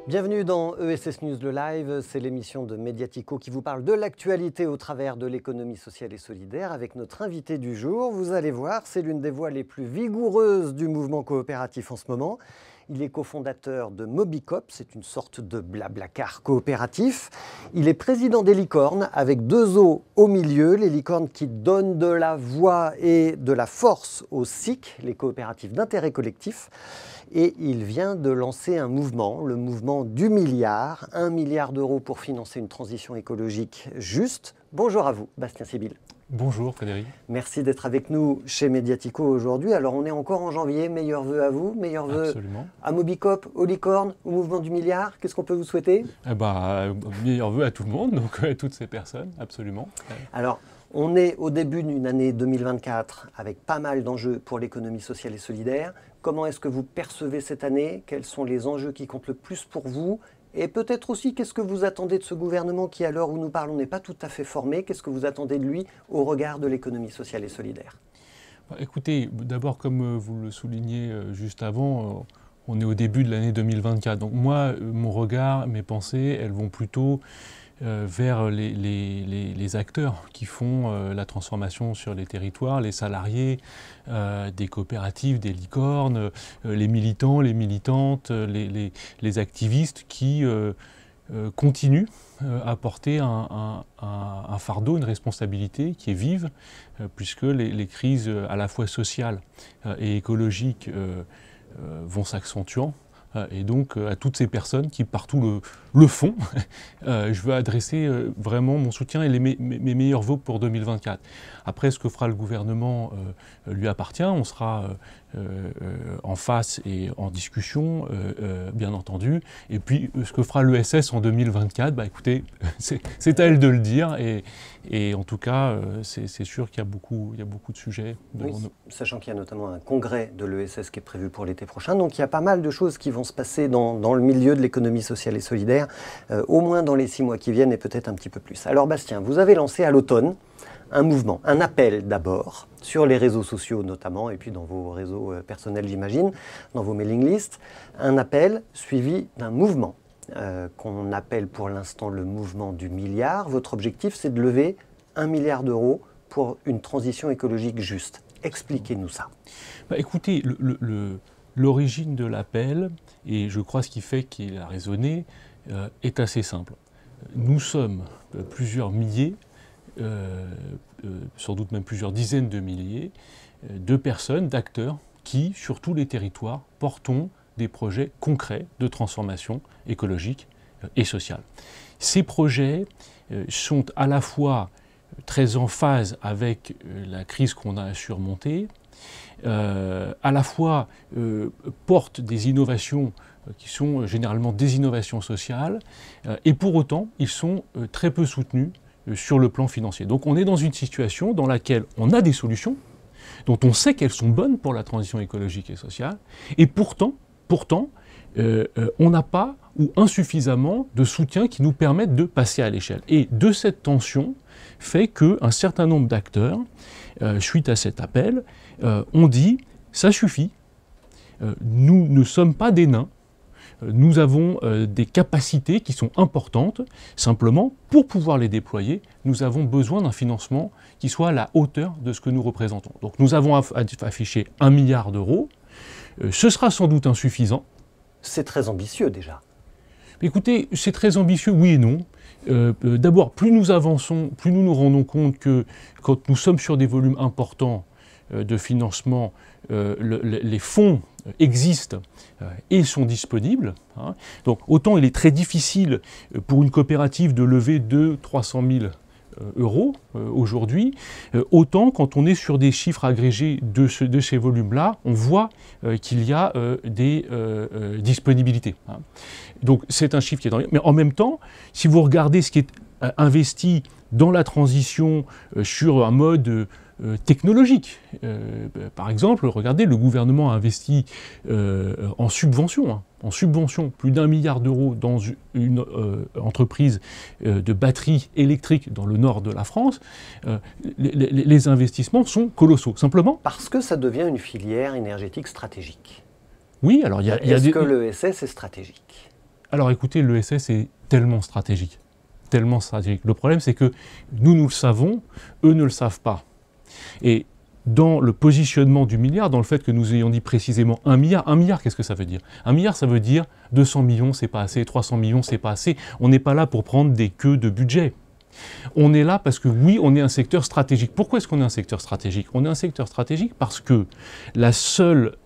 Bienvenue dans ESS News le Live, c'est l'émission de Mediatico qui vous parle de l'actualité au travers de l'économie sociale et solidaire avec notre invité du jour. Vous allez voir, c'est l'une des voix les plus vigoureuses du mouvement coopératif en ce moment. Il est cofondateur de Mobicop, c'est une sorte de blablacar coopératif. Il est président des licornes avec deux O au milieu, les licornes qui donnent de la voix et de la force aux SIC, les coopératives d'intérêt collectif. Et il vient de lancer un mouvement, le mouvement du milliard, 1 milliard d'euros pour financer une transition écologique juste. Bonjour à vous, Bastien Sibylle. Bonjour Frédéric. Merci d'être avec nous chez Mediatico aujourd'hui. Alors on est encore en janvier, meilleurs vœux à vous, meilleurs vœux à Mobicop, aux licornes, au mouvement du milliard. Qu'est-ce qu'on peut vous souhaiter? Meilleurs vœux à tout le monde, donc à toutes ces personnes, absolument. Alors, on est au début d'une année 2024 avec pas mal d'enjeux pour l'économie sociale et solidaire. Comment est-ce que vous percevez cette année? Quels sont les enjeux qui comptent le plus pour vous? Et peut-être aussi, qu'est-ce que vous attendez de ce gouvernement qui, à l'heure où nous parlons, n'est pas tout à fait formé? Qu'est-ce que vous attendez de lui au regard de l'économie sociale et solidaire? Écoutez, d'abord, comme vous le soulignez juste avant, on est au début de l'année 2024. Donc moi, mon regard, mes pensées, elles vont plutôt vers les acteurs qui font la transformation sur les territoires, les salariés des coopératives, des licornes, les militants, les militantes, les activistes qui continuent à porter un fardeau, une responsabilité qui est vive, puisque les crises à la fois sociales et écologiques vont s'accentuant. Et donc à toutes ces personnes qui partout le font, je veux adresser vraiment mon soutien et mes meilleurs vœux pour 2024. Après, ce que fera le gouvernement lui appartient, on sera en face et en discussion, bien entendu. Et puis ce que fera l'ESS en 2024, écoutez, c'est à elle de le dire. Et en tout cas, c'est sûr qu'il y a beaucoup de sujets devant nous. Sachant qu'il y a notamment un congrès de l'ESS qui est prévu pour l'été prochain. Donc il y a pas mal de choses qui vont se passer dans le milieu de l'économie sociale et solidaire, au moins dans les 6 mois qui viennent et peut-être un petit peu plus. Alors Bastien, vous avez lancé à l'automne un mouvement, un appel d'abord, sur les réseaux sociaux notamment, et puis dans vos réseaux personnels j'imagine, dans vos mailing lists, un appel suivi d'un mouvement qu'on appelle pour l'instant le mouvement du milliard. Votre objectif, c'est de lever 1 milliard d'euros pour une transition écologique juste. Expliquez-nous ça. Écoutez, l'origine de l'appel, et je crois ce qui fait qu'il a résonné, est assez simple. Nous sommes plusieurs milliers, sans doute même plusieurs dizaines de milliers, de personnes, d'acteurs, qui, sur tous les territoires, portons des projets concrets de transformation écologique et sociale. Ces projets sont à la fois très en phase avec la crise qu'on a à surmonter, à la fois portent des innovations qui sont généralement des innovations sociales, et pour autant, ils sont très peu soutenus sur le plan financier. Donc on est dans une situation dans laquelle on a des solutions, dont on sait qu'elles sont bonnes pour la transition écologique et sociale, et pourtant on n'a pas ou insuffisamment de soutien qui nous permettent de passer à l'échelle. Et de cette tension fait qu'un certain nombre d'acteurs, suite à cet appel, ont dit « ça suffit, nous ne sommes pas des nains, nous avons des capacités qui sont importantes, simplement, pour pouvoir les déployer, nous avons besoin d'un financement qui soit à la hauteur de ce que nous représentons. » Donc nous avons affiché 1 milliard d'euros, ce sera sans doute insuffisant. C'est très ambitieux déjà. Écoutez, c'est très ambitieux, oui et non. D'abord, plus nous avançons, plus nous nous rendons compte que quand nous sommes sur des volumes importants de financement, les fonds existent et sont disponibles. Donc autant il est très difficile pour une coopérative de lever 200 000 à 300 000 euros aujourd'hui, autant quand on est sur des chiffres agrégés de ces volumes-là, on voit qu'il y a des disponibilités. Donc c'est un chiffre qui est dans... Mais en même temps, si vous regardez ce qui est investi dans la transition sur un mode technologique. Par exemple, regardez, le gouvernement a investi en subvention, plus d'1 milliard d'euros dans une entreprise de batteries électriques dans le nord de la France. Les investissements sont colossaux, simplement. Parce que ça devient une filière énergétique stratégique. Oui, alors il y a Est-ce que l'ESS est stratégique ? Alors écoutez, l'ESS est tellement stratégique. Tellement stratégique. Le problème, c'est que nous le savons, eux ne le savent pas. Et dans le positionnement du milliard, dans le fait que nous ayons dit précisément 1 milliard, qu'est-ce que ça veut dire? 1 milliard, ça veut dire 200 millions, c'est pas assez, 300 millions, c'est pas assez. On n'est pas là pour prendre des queues de budget. On est là parce que oui, on est un secteur stratégique. Pourquoi est-ce qu'on est un secteur stratégique? On est un secteur stratégique parce que la seule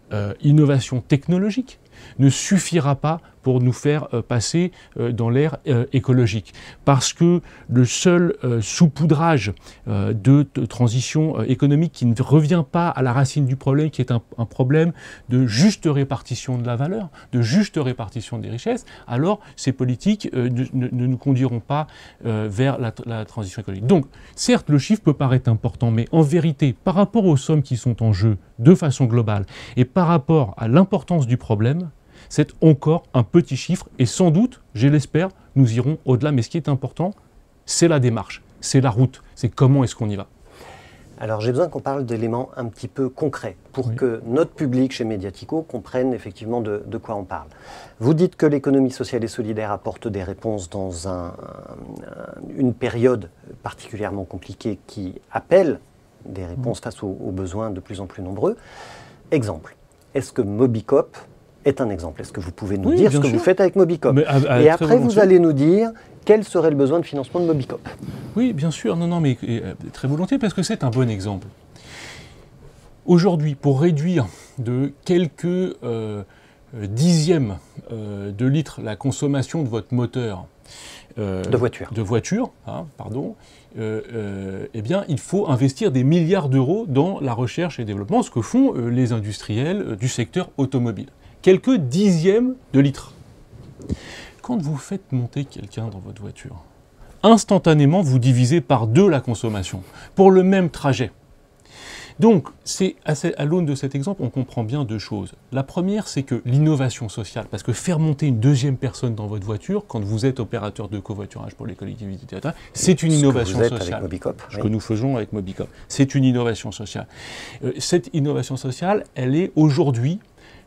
innovation technologique ne suffira pas pour nous faire passer dans l'ère écologique. Parce que le seul saupoudrage de transition économique qui ne revient pas à la racine du problème, qui est un problème de juste répartition de la valeur, de juste répartition des richesses, alors ces politiques ne nous conduiront pas vers la transition écologique. Donc, certes, le chiffre peut paraître important, mais en vérité, par rapport aux sommes qui sont en jeu de façon globale et par rapport à l'importance du problème, c'est encore un petit chiffre et sans doute, je l'espère, nous irons au-delà. Mais ce qui est important, c'est la démarche, c'est la route, c'est comment est-ce qu'on y va. Alors j'ai besoin qu'on parle d'éléments un petit peu concrets pour que notre public chez Mediatico comprenne effectivement de quoi on parle. Vous dites que l'économie sociale et solidaire apporte des réponses dans une période particulièrement compliquée qui appelle des réponses face aux besoins de plus en plus nombreux. Exemple, est-ce que Mobicop est un exemple? Est-ce que vous pouvez nous dire ce que vous faites avec Mobicop? Et après, vous allez nous dire quel serait le besoin de financement de Mobicop. Oui, bien sûr. Non, mais très volontiers, parce que c'est un bon exemple. Aujourd'hui, pour réduire de quelques dixièmes de litres la consommation de votre moteur de voiture, eh bien, il faut investir des milliards d'euros dans la recherche et développement, ce que font les industriels du secteur automobile. Quelques dixièmes de litres. Quand vous faites monter quelqu'un dans votre voiture, instantanément, vous divisez par 2 la consommation, pour le même trajet. Donc, à l'aune de cet exemple, on comprend bien 2 choses. La première, c'est que l'innovation sociale, parce que faire monter une deuxième personne dans votre voiture, quand vous êtes opérateur de covoiturage pour les collectivités territoriales, c'est une innovation sociale. Avec Mobicop, ce que nous faisons avec Mobicop. C'est une innovation sociale. Cette innovation sociale, elle est aujourd'hui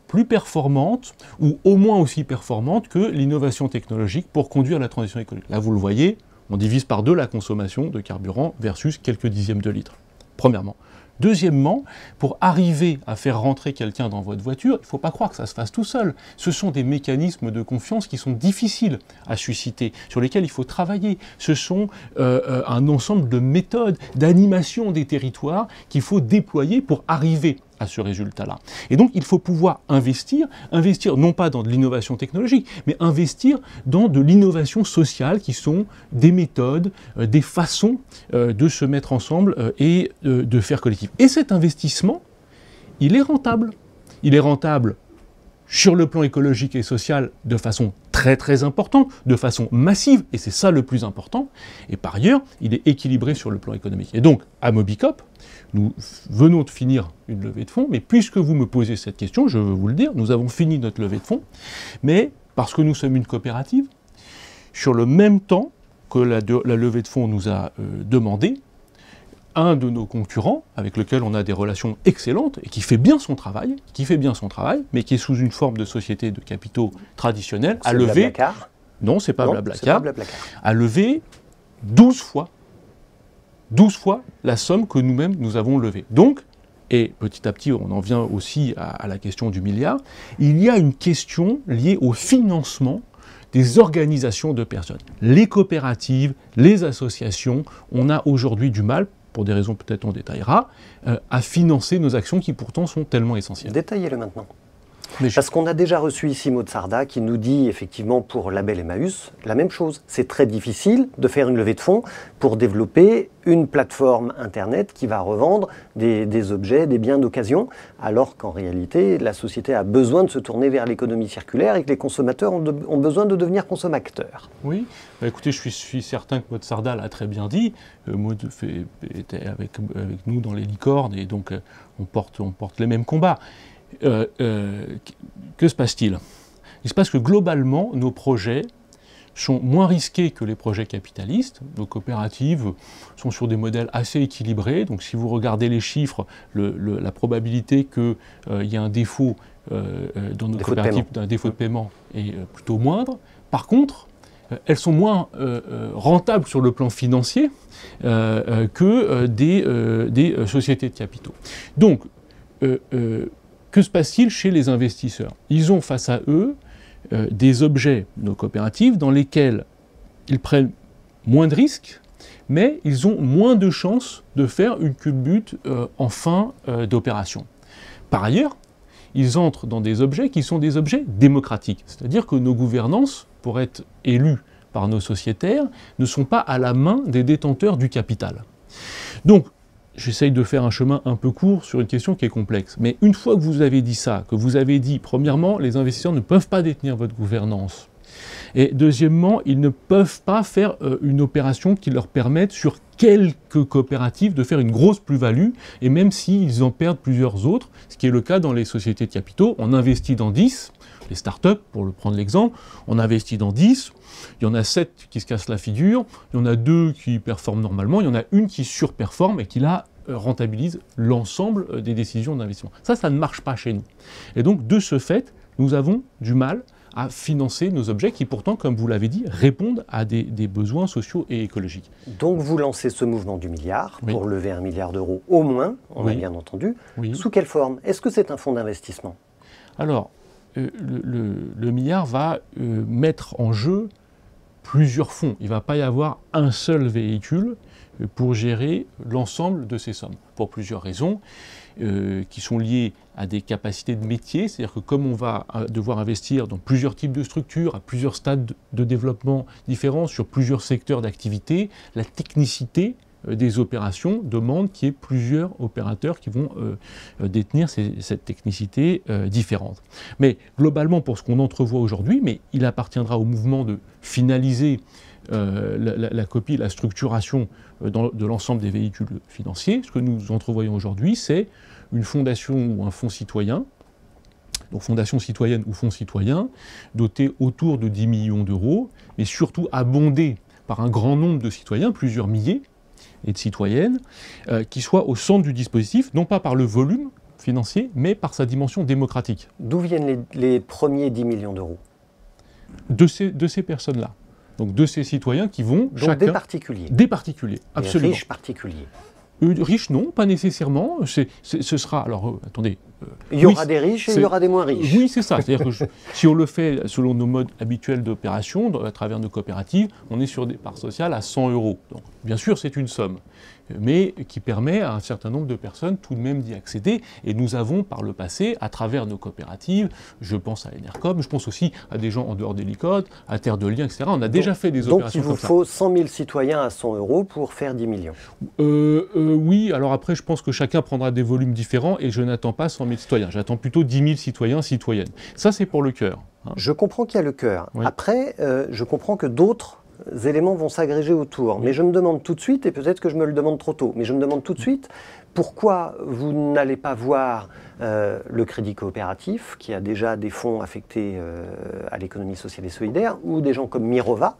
plus performante, ou au moins aussi performante que l'innovation technologique pour conduire la transition écologique. Là, vous le voyez, on divise par 2 la consommation de carburant versus quelques dixièmes de litres, premièrement. Deuxièmement, pour arriver à faire rentrer quelqu'un dans votre voiture, il ne faut pas croire que ça se fasse tout seul. Ce sont des mécanismes de confiance qui sont difficiles à susciter, sur lesquels il faut travailler. Ce sont un ensemble de méthodes, d'animation des territoires qu'il faut déployer pour arriver à ce résultat-là. Et donc, il faut pouvoir investir non pas dans de l'innovation technologique, mais investir dans de l'innovation sociale qui sont des méthodes, des façons de se mettre ensemble et de faire collectif. Et cet investissement, il est rentable. Il est rentable sur le plan écologique et social de façon très très importante, de façon massive, et c'est ça le plus important. Et par ailleurs, il est équilibré sur le plan économique. Et donc, à Mobicop, nous venons de finir une levée de fonds, mais puisque vous me posez cette question, je veux vous le dire, nous avons fini notre levée de fonds, mais parce que nous sommes une coopérative, sur le même temps que la levée de fonds nous a demandé, un de nos concurrents, avec lequel on a des relations excellentes, et qui fait bien son travail, mais qui est sous une forme de société de capitaux traditionnelle, a levé... Blablacar ? Non, c'est pas Blablacar. A levé 12 fois la somme que nous-mêmes nous avons levée. Donc, et petit à petit on en vient aussi à la question du milliard, il y a une question liée au financement des organisations de personnes. Les coopératives, les associations, on a aujourd'hui du mal, pour des raisons peut-être on détaillera, à financer nos actions qui pourtant sont tellement essentielles. Détaillez-le maintenant. Parce qu'on a déjà reçu ici Maud Sarda qui nous dit effectivement pour Label Emmaüs la même chose. C'est très difficile de faire une levée de fonds pour développer une plateforme internet qui va revendre des objets, des biens d'occasion, alors qu'en réalité la société a besoin de se tourner vers l'économie circulaire et que les consommateurs ont besoin de devenir consommateurs. Oui, écoutez, je suis certain que Maud Sarda l'a très bien dit. Maud était avec nous dans les licornes et donc on porte les mêmes combats. Que se passe-t-il ? Il se passe que globalement, nos projets sont moins risqués que les projets capitalistes. Nos coopératives sont sur des modèles assez équilibrés. Donc si vous regardez les chiffres, la probabilité qu'il y ait un défaut dans nos coopératives, un défaut de paiement est plutôt moindre. Par contre, elles sont moins rentables sur le plan financier que des sociétés de capitaux. Donc, que se passe-t-il chez les investisseurs? Ils ont face à eux des objets, nos coopératives, dans lesquels ils prennent moins de risques, mais ils ont moins de chances de faire une culbute en fin d'opération. Par ailleurs, ils entrent dans des objets qui sont des objets démocratiques, c'est-à-dire que nos gouvernances, pour être élues par nos sociétaires, ne sont pas à la main des détenteurs du capital. Donc, j'essaye de faire un chemin un peu court sur une question qui est complexe. Mais une fois que vous avez dit ça, que vous avez dit, premièrement, les investisseurs ne peuvent pas détenir votre gouvernance. Et deuxièmement, ils ne peuvent pas faire une opération qui leur permette sur quelques coopératives de faire une grosse plus-value, et même s'ils en perdent plusieurs autres, ce qui est le cas dans les sociétés de capitaux, on investit dans 10, les startups, pour le prendre l'exemple, on investit dans 10, il y en a 7 qui se cassent la figure, il y en a 2 qui performent normalement, il y en a une qui surperforme et qui là rentabilise l'ensemble des décisions d'investissement. Ça ne marche pas chez nous. Et donc, de ce fait, nous avons du mal à financer nos objets qui pourtant, comme vous l'avez dit, répondent à des besoins sociaux et écologiques. Donc vous lancez ce mouvement du milliard Oui. pour lever 1 milliard d'euros au moins, on a bien entendu. Oui. Sous quelle forme? Est-ce que c'est un fonds d'investissement? Alors, le milliard va mettre en jeu plusieurs fonds. Il ne va pas y avoir un seul véhicule pour gérer l'ensemble de ces sommes, pour plusieurs raisons qui sont liées à des capacités de métier, c'est-à-dire que comme on va devoir investir dans plusieurs types de structures, à plusieurs stades de développement différents, sur plusieurs secteurs d'activité, la technicité des opérations demande qu'il y ait plusieurs opérateurs qui vont détenir cette technicité différente. Mais globalement, pour ce qu'on entrevoit aujourd'hui, mais il appartiendra au mouvement de finaliser la copie, la structuration de l'ensemble des véhicules financiers. Ce que nous entrevoyons aujourd'hui, c'est une fondation ou un fonds citoyen, donc fondation citoyenne ou fonds citoyen, doté autour de 10 millions d'euros, mais surtout abondé par un grand nombre de citoyens, plusieurs milliers, et de citoyennes, qui soient au centre du dispositif, non pas par le volume financier, mais par sa dimension démocratique. D'où viennent les premiers 10 millions d'euros? De ces personnes-là. Donc de ces citoyens qui vont Donc chacun... des particuliers. Des particuliers, absolument. Des riches particuliers. Riches, non, pas nécessairement. Ce sera... Alors, attendez... Il y aura des riches et il y aura des moins riches. Oui, c'est ça. C'est-à-dire que si on le fait selon nos modes habituels d'opération, à travers nos coopératives, on est sur des parts sociales à 100 euros. Donc, bien sûr, c'est une somme, mais qui permet à un certain nombre de personnes tout de même d'y accéder. Et nous avons, par le passé, à travers nos coopératives, je pense à Enercom, je pense aussi à des gens en dehors des licotes, à Terre de Liens, etc. On a déjà fait des opérations comme ça. Donc il vous faut 100 000 citoyens à 100 euros pour faire 10 millions. Oui, alors après, je pense que chacun prendra des volumes différents et je n'attends pas 100 000 citoyens. J'attends plutôt 10 000 citoyens, citoyennes. Ça, c'est pour le cœur. Hein. Je comprends qu'il y a le cœur. Oui. Après, je comprends que d'autres éléments vont s'agréger autour. Oui. Mais je me demande tout de suite, et peut-être que je me le demande trop tôt, mais je me demande tout de suite pourquoi vous n'allez pas voir le crédit coopératif, qui a déjà des fonds affectés à l'économie sociale et solidaire, ou des gens comme Mirova,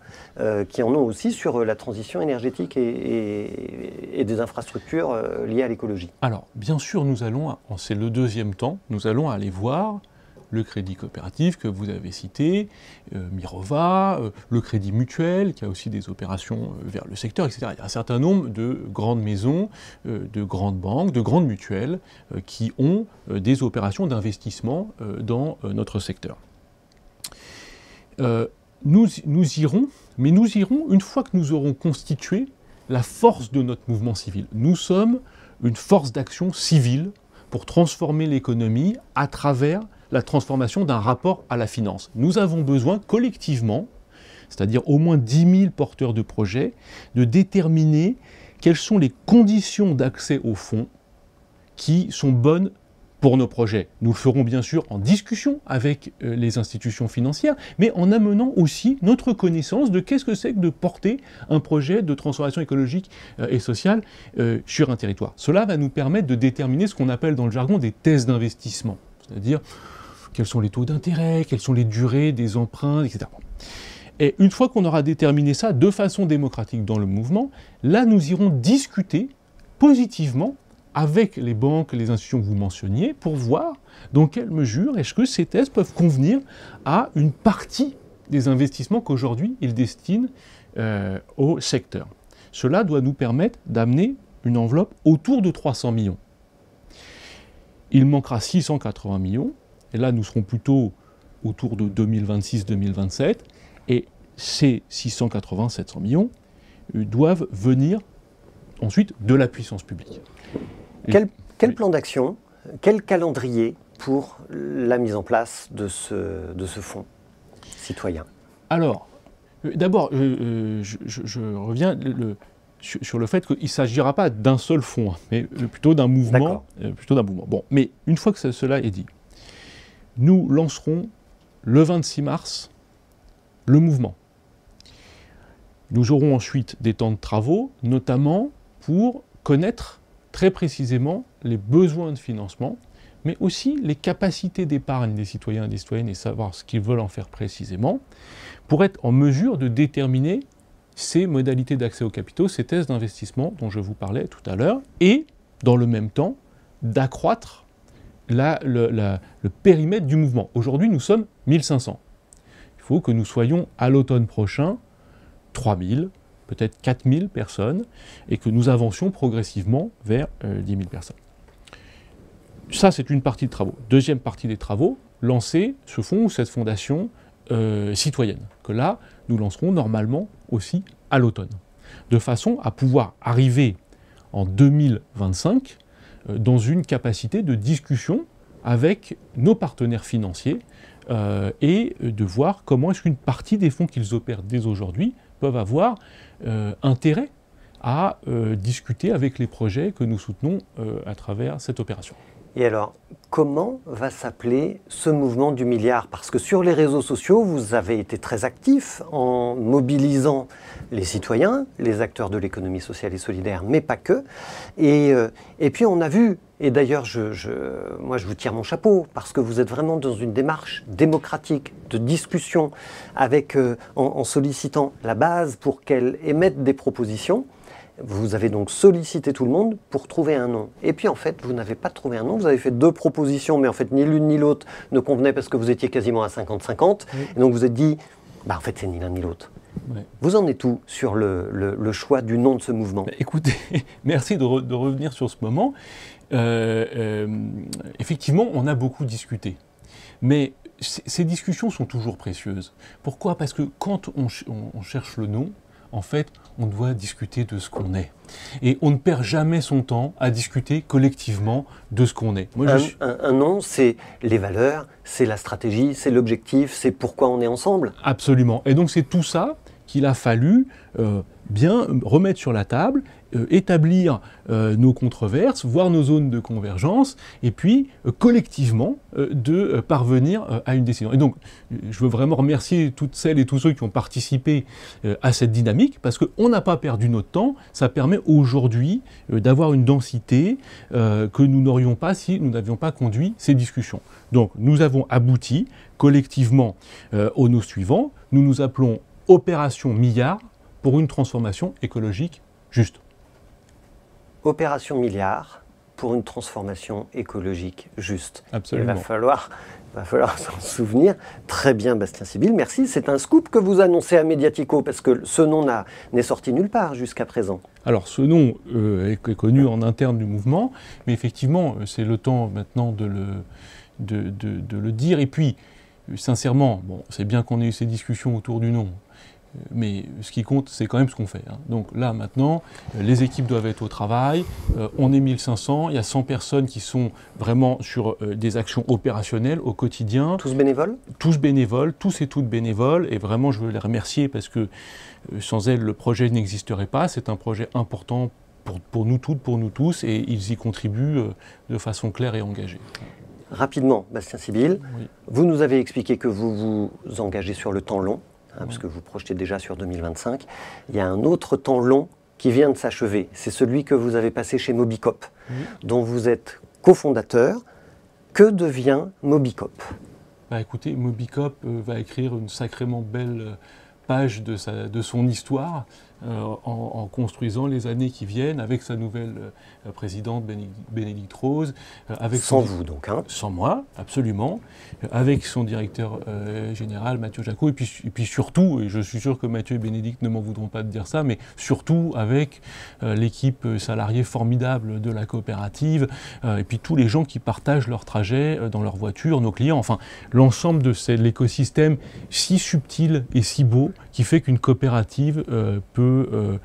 qui en ont aussi sur la transition énergétique et des infrastructures liées à l'écologie. Alors, bien sûr, nous allons, c'est le deuxième temps, nous allons aller voir le crédit coopératif que vous avez cité, Mirova, le crédit mutuel, qui a aussi des opérations vers le secteur, etc. Il y a un certain nombre de grandes maisons, de grandes banques, de grandes mutuelles qui ont des opérations d'investissement dans notre secteur. Nous irons, mais nous irons une fois que nous aurons constitué la force de notre mouvement civil. Nous sommes une force d'action civile pour transformer l'économie à travers la transformation d'un rapport à la finance. Nous avons besoin collectivement, c'est-à-dire au moins 10 000 porteurs de projets, de déterminer quelles sont les conditions d'accès aux fonds qui sont bonnes pour nos projets. Nous le ferons bien sûr en discussion avec les institutions financières, mais en amenant aussi notre connaissance de qu'est-ce que c'est que de porter un projet de transformation écologique et sociale sur un territoire. Cela va nous permettre de déterminer ce qu'on appelle dans le jargon des thèses d'investissement, c'est-à-dire quels sont les taux d'intérêt, quelles sont les durées des emprunts, etc. Et une fois qu'on aura déterminé ça de façon démocratique dans le mouvement, là nous irons discuter positivement avec les banques, les institutions que vous mentionniez, pour voir dans quelle mesure est-ce que ces thèses peuvent convenir à une partie des investissements qu'aujourd'hui ils destinent au secteur. Cela doit nous permettre d'amener une enveloppe autour de 300 millions. Il manquera 680 millions, et là nous serons plutôt autour de 2026-2027, et ces 680-700 millions doivent venir ensuite de la puissance publique. Quel plan d'action, quel calendrier pour la mise en place de ce fonds citoyen? Alors, d'abord, je reviens sur le fait qu'il ne s'agira pas d'un seul fonds, mais plutôt d'un mouvement. Bon, mais une fois que cela est dit, nous lancerons le 26 mars le mouvement. Nous aurons ensuite des temps de travaux, notamment pour connaître très précisément les besoins de financement, mais aussi les capacités d'épargne des citoyens et des citoyennes et savoir ce qu'ils veulent en faire précisément, pour être en mesure de déterminer ces modalités d'accès aux capitaux, ces thèses d'investissement dont je vous parlais tout à l'heure, et dans le même temps, d'accroître le périmètre du mouvement. Aujourd'hui, nous sommes 1500. Il faut que nous soyons à l'automne prochain 3000, peut-être 4000 personnes, et que nous avancions progressivement vers 10 000 personnes. Ça, c'est une partie de travaux. Deuxième partie des travaux, lancer ce fonds ou cette fondation citoyenne, que là, nous lancerons normalement aussi à l'automne, de façon à pouvoir arriver en 2025 dans une capacité de discussion avec nos partenaires financiers et de voir comment est-ce qu'une partie des fonds qu'ils opèrent dès aujourd'hui peuvent avoir intérêt à discuter avec les projets que nous soutenons à travers cette opération. Et alors, comment va s'appeler ce mouvement du milliard? Parce que sur les réseaux sociaux, vous avez été très actif en mobilisant les citoyens, les acteurs de l'économie sociale et solidaire, mais pas que. Et puis on a vu, et d'ailleurs moi je vous tire mon chapeau, parce que vous êtes vraiment dans une démarche démocratique, de discussion, en sollicitant la base pour qu'elle émette des propositions. Vous avez donc sollicité tout le monde pour trouver un nom. Et puis en fait, vous n'avez pas trouvé un nom, vous avez fait 2 propositions, mais en fait ni l'une ni l'autre ne convenait parce que vous étiez quasiment à 50-50. Oui. Et donc vous êtes dit, en fait c'est ni l'un ni l'autre. Oui. Vous en êtes où sur le choix du nom de ce mouvement? Écoutez, merci de revenir sur ce moment. Effectivement, on a beaucoup discuté. Mais ces discussions sont toujours précieuses. Pourquoi? Parce que quand on cherche le nom, en fait, on doit discuter de ce qu'on est. Et on ne perd jamais son temps à discuter collectivement de ce qu'on est. Moi, un nom, c'est les valeurs, c'est la stratégie, c'est l'objectif, c'est pourquoi on est ensemble. Absolument. Et donc c'est tout ça qu'il a fallu bien remettre sur la table, établir nos controverses, voir nos zones de convergence, et puis collectivement de parvenir à une décision. Et donc, je veux vraiment remercier toutes celles et tous ceux qui ont participé à cette dynamique, parce qu'on n'a pas perdu notre temps, ça permet aujourd'hui d'avoir une densité que nous n'aurions pas si nous n'avions pas conduit ces discussions. Donc, nous avons abouti collectivement au nom suivant, nous nous appelons Opération Milliard pour une transformation écologique juste. Opération Milliard pour une transformation écologique juste. Absolument. Il va falloir s'en souvenir. Très bien, Bastien Sibylle, merci. C'est un scoop que vous annoncez à Mediatico, parce que ce nom n'est sorti nulle part jusqu'à présent. Alors, ce nom est connu en interne du mouvement, mais effectivement, c'est le temps maintenant de le dire. Et puis, sincèrement, bon, c'est bien qu'on ait eu ces discussions autour du nom, mais ce qui compte, c'est quand même ce qu'on fait. Donc là, maintenant, les équipes doivent être au travail. On est 1500, il y a 100 personnes qui sont vraiment sur des actions opérationnelles au quotidien. Tous bénévoles? Tous bénévoles, tous et toutes bénévoles. Et vraiment, je veux les remercier parce que sans elles, le projet n'existerait pas. C'est un projet important pour nous toutes, pour nous tous, et ils y contribuent de façon claire et engagée. Rapidement, Bastien Sibylle, oui. Vous nous avez expliqué que vous vous engagez sur le temps long, parce que vous projetez déjà sur 2025. Il y a un autre temps long qui vient de s'achever. C'est celui que vous avez passé chez Mobicop, dont vous êtes cofondateur. Que devient Mobicop? Écoutez, Mobicop va écrire une sacrément belle page de son histoire en construisant les années qui viennent avec sa nouvelle présidente Bénédicte Rose. Sans vous donc, hein? Sans moi, absolument. Avec son directeur général Mathieu Jacot, et puis surtout, et je suis sûr que Mathieu et Bénédicte ne m'en voudront pas de dire ça, mais surtout avec l'équipe salariée formidable de la coopérative, et puis tous les gens qui partagent leur trajet dans leur voiture, nos clients, enfin l'ensemble de l'écosystème si subtil et si beau qui fait qu'une coopérative peut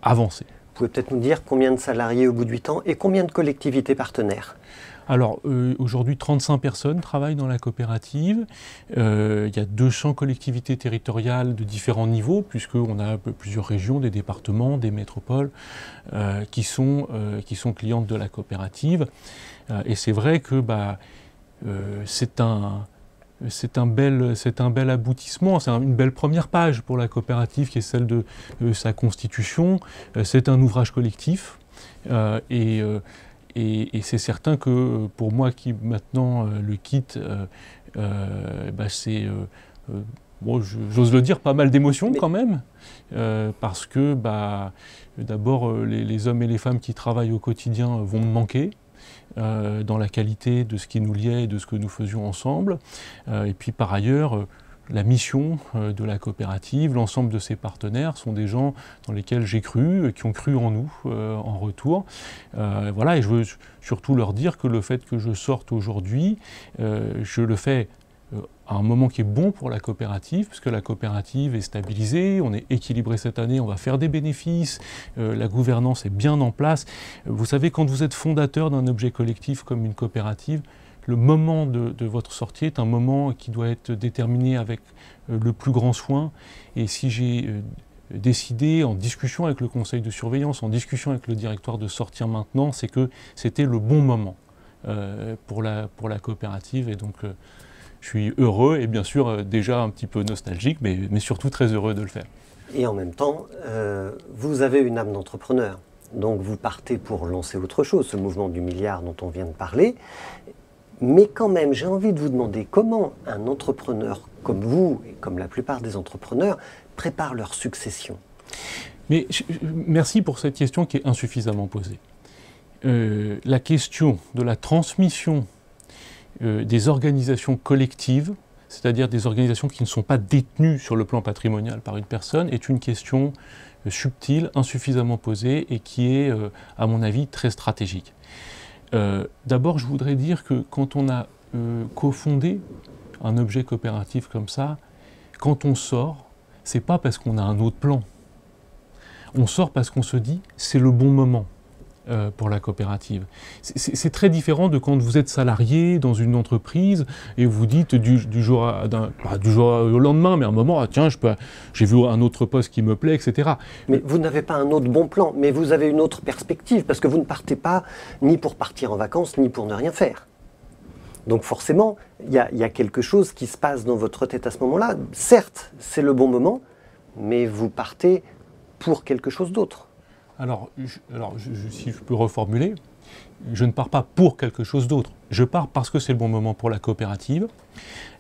avancer. Vous pouvez peut-être nous dire combien de salariés au bout de 8 ans et combien de collectivités partenaires? Alors, aujourd'hui, 35 personnes travaillent dans la coopérative. Il y a 200 collectivités territoriales de différents niveaux, puisqu'on a plusieurs régions, des départements, des métropoles, qui sont clientes de la coopérative. Et c'est vrai que c'est un bel aboutissement, c'est une belle première page pour la coopérative qui est celle de sa constitution. C'est un ouvrage collectif et c'est certain que pour moi qui maintenant le quitte, c'est, j'ose le dire, pas mal d'émotions quand même, parce que d'abord les hommes et les femmes qui travaillent au quotidien vont me manquer. Dans la qualité de ce qui nous liait et de ce que nous faisions ensemble. Et puis par ailleurs, la mission de la coopérative, l'ensemble de ses partenaires sont des gens dans lesquels j'ai cru, qui ont cru en nous en retour. Voilà, et je veux surtout leur dire que le fait que je sorte aujourd'hui, je le fais à un moment qui est bon pour la coopérative, puisque la coopérative est stabilisée, on est équilibré cette année, on va faire des bénéfices, la gouvernance est bien en place. Vous savez, quand vous êtes fondateur d'un objet collectif comme une coopérative, le moment de votre sortie est un moment qui doit être déterminé avec le plus grand soin. Et si j'ai décidé, en discussion avec le conseil de surveillance, en discussion avec le directoire, de sortir maintenant, c'est que c'était le bon moment pour la coopérative. Et donc, je suis heureux et bien sûr déjà un petit peu nostalgique, mais surtout très heureux de le faire. Et en même temps, vous avez une âme d'entrepreneur. Donc vous partez pour lancer autre chose, ce mouvement du milliard dont on vient de parler. Mais quand même, j'ai envie de vous demander comment un entrepreneur comme vous, et comme la plupart des entrepreneurs, prépare leur succession. Mais merci pour cette question qui est insuffisamment posée. La question de la transmission des organisations collectives, c'est-à-dire des organisations qui ne sont pas détenues sur le plan patrimonial par une personne, est une question subtile, insuffisamment posée et qui est, à mon avis, très stratégique. D'abord, je voudrais dire que quand on a cofondé un objet coopératif comme ça, quand on sort, c'est pas parce qu'on a un autre plan. On sort parce qu'on se dit c'est le bon moment pour la coopérative. C'est très différent de quand vous êtes salarié dans une entreprise et vous dites du jour au lendemain, mais à un moment, ah, tiens, j'ai vu un autre poste qui me plaît, etc. Mais vous n'avez pas un autre bon plan, mais vous avez une autre perspective, parce que vous ne partez pas ni pour partir en vacances, ni pour ne rien faire. Donc forcément, il y a quelque chose qui se passe dans votre tête à ce moment-là. Certes, c'est le bon moment, mais vous partez pour quelque chose d'autre. Alors, si je peux reformuler, je ne pars pas pour quelque chose d'autre. Je pars parce que c'est le bon moment pour la coopérative.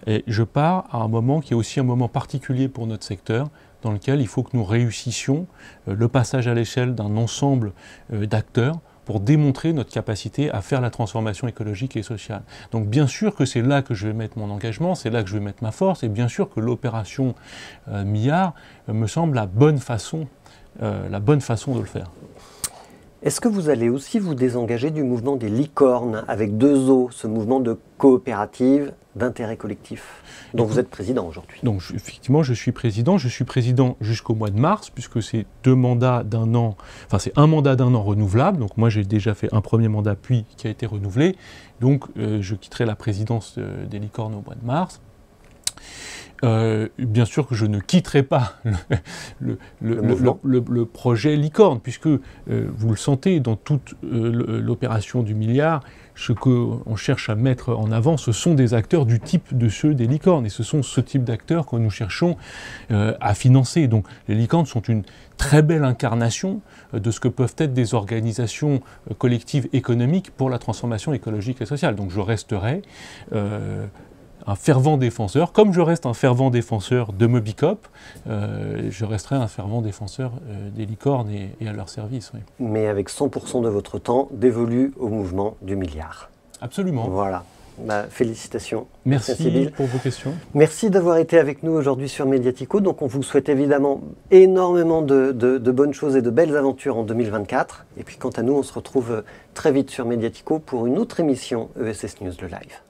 Et je pars à un moment qui est aussi un moment particulier pour notre secteur, dans lequel il faut que nous réussissions le passage à l'échelle d'un ensemble d'acteurs pour démontrer notre capacité à faire la transformation écologique et sociale. Donc bien sûr que c'est là que je vais mettre mon engagement, c'est là que je vais mettre ma force, et bien sûr que l'opération Milliard me semble la bonne façon de le faire. Est-ce que vous allez aussi vous désengager du mouvement des licornes avec 2 O, ce mouvement de coopérative d'intérêt collectif dont vous êtes président aujourd'hui? Donc effectivement, je suis président jusqu'au mois de mars, puisque c'est 2 mandats d'1 an, enfin c'est un mandat d'1 an renouvelable, donc moi j'ai déjà fait un premier mandat puis qui a été renouvelé, donc je quitterai la présidence des licornes au mois de mars. Bien sûr que je ne quitterai pas le projet licorne, puisque vous le sentez dans toute l'opération du milliard, ce qu'on cherche à mettre en avant, ce sont des acteurs du type de ceux des licornes, et ce sont ce type d'acteurs que nous cherchons à financer. Donc les licornes sont une très belle incarnation de ce que peuvent être des organisations collectives économiques pour la transformation écologique et sociale. Donc je resterai un fervent défenseur, comme je reste un fervent défenseur de Mobicop, je resterai un fervent défenseur des licornes et à leur service. Oui. Mais avec 100% de votre temps dévolu au mouvement du milliard. Absolument. Voilà. Bah, félicitations. Merci pour vos questions. Merci d'avoir été avec nous aujourd'hui sur Mediatico. Donc on vous souhaite évidemment énormément de bonnes choses et de belles aventures en 2024. Et puis quant à nous, on se retrouve très vite sur Mediatico pour une autre émission ESS News le Live.